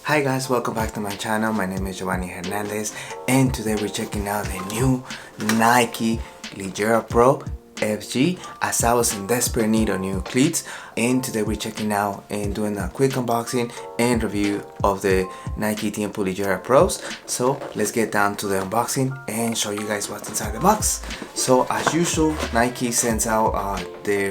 Hi guys, welcome back to my channel. My name is Giovanni Hernandez and today we're checking out the new Nike Ligera Pro FG as I was in desperate need of new cleats, and today we're checking out and doing a quick unboxing and review of the Nike Tiempo Ligera Pros. So let's get down to the unboxing and show you guys what's inside the box. So as usual, Nike sends out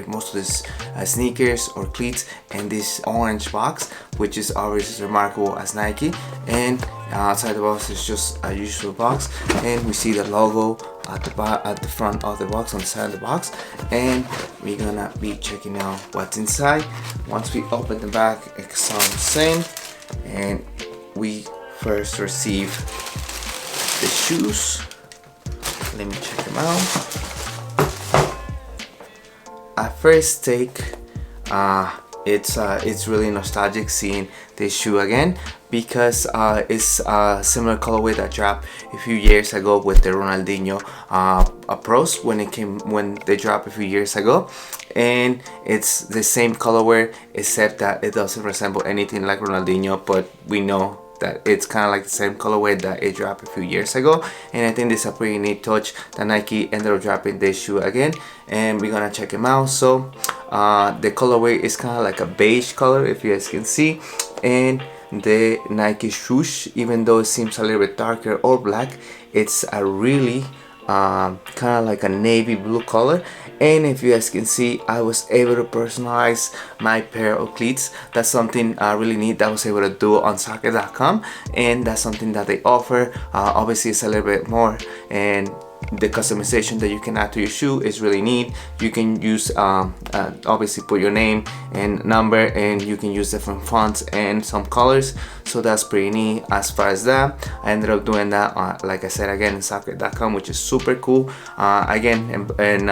most of these sneakers or cleats in this orange box, which is always remarkable as Nike. And outside the box is just a usual box, and we see the logo at the front of the box, on the side of the box, and we're gonna be checking out what's inside. Once we open the bag, it comes in, and we first receive the shoes. Let me check them out. At first take, it's really nostalgic seeing this shoe again, because it's a similar colorway that dropped a few years ago with the Ronaldinho Pros when they dropped a few years ago, and it's the same colorway except that it doesn't resemble anything like Ronaldinho, but we know that it's kind of like the same colorway that it dropped a few years ago. And I think this is a pretty neat touch that Nike ended up dropping this shoe again, and we're gonna check them out. So the colorway is kind of like a beige color, if you guys can see, and the Nike swoosh, even though it seems a little bit darker or black, it's a really kind of like a navy blue color. And if you guys can see, I was able to personalize my pair of cleats. That's something really neat that I was able to do on soccer.com, and that's something that they offer. Obviously it's a little bit more, and the customization that you can add to your shoe is really neat. You can use obviously put your name and number, and you can use different fonts and some colors, so that's pretty neat. As far as that, I ended up doing that like I said again in soccer.com, which is super cool. Again, and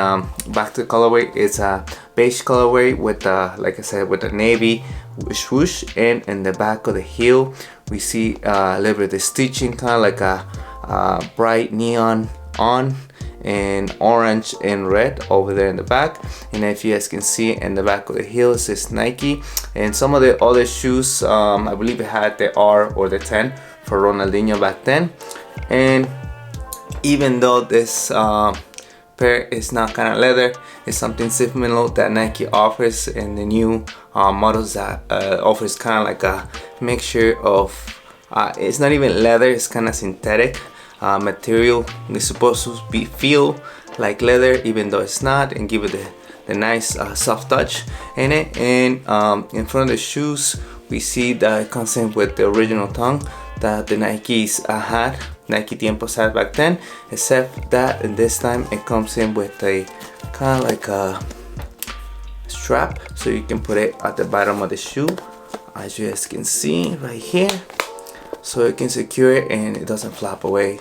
back to the colorway, it's a beige colorway with like I said, with a navy swoosh, and in the back of the heel we see a little bit of the stitching, kind of like a bright neon on and orange and red over there in the back. And if you guys can see, in the back of the heel it says Nike. And some of the other shoes, I believe it had the R or the 10 for Ronaldinho back then. And even though this pair is not kind of leather, it's something similar that Nike offers in the new models that offers kind of like a mixture of it's not even leather, it's kind of synthetic material. It's supposed to feel like leather even though it's not, and give it the nice soft touch in it. And in front of the shoes we see that it comes in with the original tongue that the Nikes had, Nike Tiempos had back then, except that in this time it comes in with a kind of like a strap, so you can put it at the bottom of the shoe, as you guys can see right here, so you can secure it and it doesn't flap away,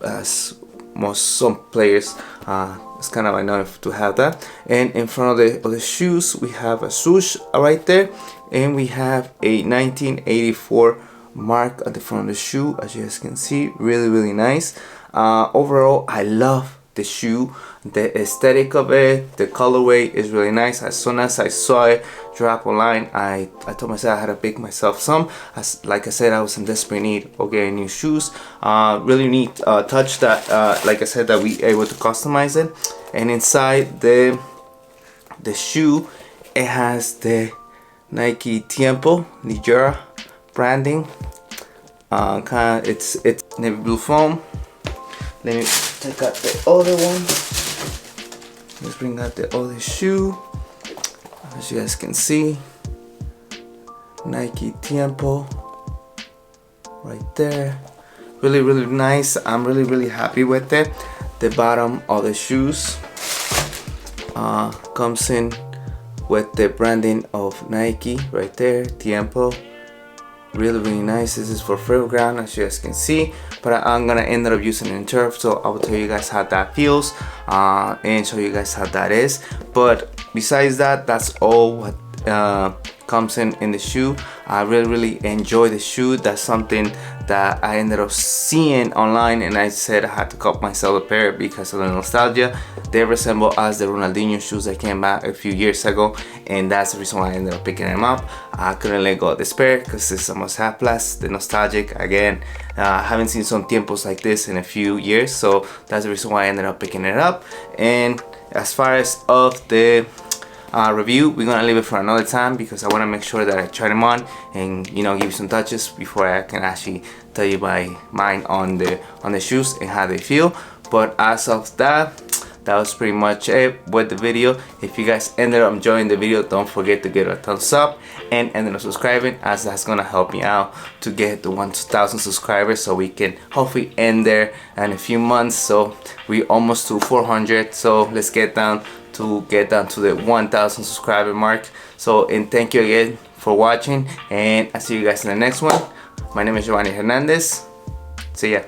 as some players it's kind of enough to have that. And in front of the shoes we have a swoosh right there, and we have a 1984 mark at the front of the shoe, as you guys can see. Really nice. Overall, I love the shoe, the aesthetic of it, the colorway is really nice. As soon as I saw it drop online, I told myself I had to pick myself some. Like I said, I was in desperate need of getting new shoes. Really neat touch that like I said, that we able to customize it. And inside the shoe, it has the Nike Tiempo Ligera branding. It's navy blue foam. Let me take out the other one. Let's bring out the other shoe. As you guys can see, Nike Tiempo right there. Really nice. I'm really happy with it. The bottom of the shoes comes in with the branding of Nike right there, Tiempo. Really nice. This is for fair ground, as you guys can see, but I'm gonna end up using it in turf, so I will tell you guys how that feels and show you guys how that is. But besides that, that's all what comes in the shoe. I really enjoy the shoe. That's something that I ended up seeing online, and I said I had to cut myself a pair because of the nostalgia. They resemble as the Ronaldinho shoes that came out a few years ago, and that's the reason why I ended up picking them up. I couldn't let go of this pair because it's a must-have, plus the nostalgic. Again, I haven't seen some tiempos like this in a few years, so that's the reason why I ended up picking it up. And as far as of the review, we're gonna leave it for another time because I want to make sure that I try them on and, you know, give you some touches before I can actually tell you my mind on the shoes and how they feel. But as of that was pretty much it with the video. If you guys ended up enjoying the video, don't forget to give it a thumbs up and end up subscribing, as that's gonna help me out to get to 1,000 subscribers, so we can hopefully end there in a few months. So we almost to 400, so let's get down to the 1,000 subscriber mark. So, and thank you again for watching, and I'll see you guys in the next one. My name is Giovanni Hernandez. See ya.